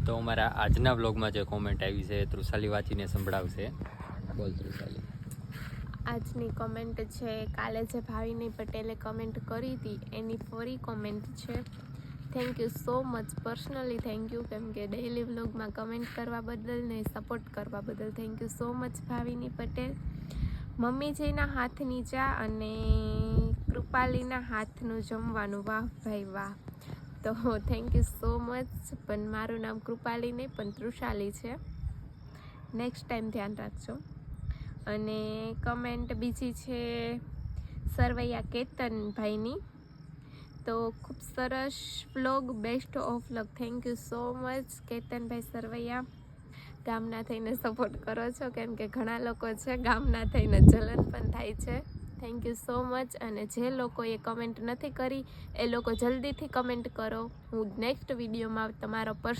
તો અમારા આજના વ્લોગમાં જે કોમેન્ટ આવી છે તૃષાલી વાંચીને સંભળાવશે. બોલ તૃષાલી. આજની કોમેન્ટ છે કાલે જે ભાવિની પટેલે કમેન્ટ કરી હતી એની ફરી કોમેન્ટ છે. Thank you so much, personally thank you, કેમ કે ડેઈલી વ્લોગમાં કમેન્ટ કરવા બદલ ને સપોર્ટ કરવા બદલ થેન્ક યુ સો મચ ભાવિની પટેલ. મમ્મીજીના હાથની ચા અને કૃપાલીના હાથનું જમવાનું, વાહ ભાઈ વાહ. તો થેન્ક યુ સો મચ. પણ મારું નામ કૃપાલી નહીં પણ તૃષાલી છે, નેક્સ્ટ ટાઈમ ધ્યાન રાખજો. અને કમેન્ટ બીજી છે સરવૈયા કેતનભાઈની, તો ખૂબ સરસ vlog, best of luck. Thank you so much Ketanbhai Sarvaiya. ગામના થઈને સપોર્ટ કરો છો, કેમ કે ઘણા લોકો છે ગામના થઈને જલન પણ થાય છે. Thank you so much. અને જે લોકોએ કમેન્ટ નથી કરી એ લોકો જલ્દીથી કમેન્ટ કરો. હું નેક્સ્ટ વિડીયોમાં તમારો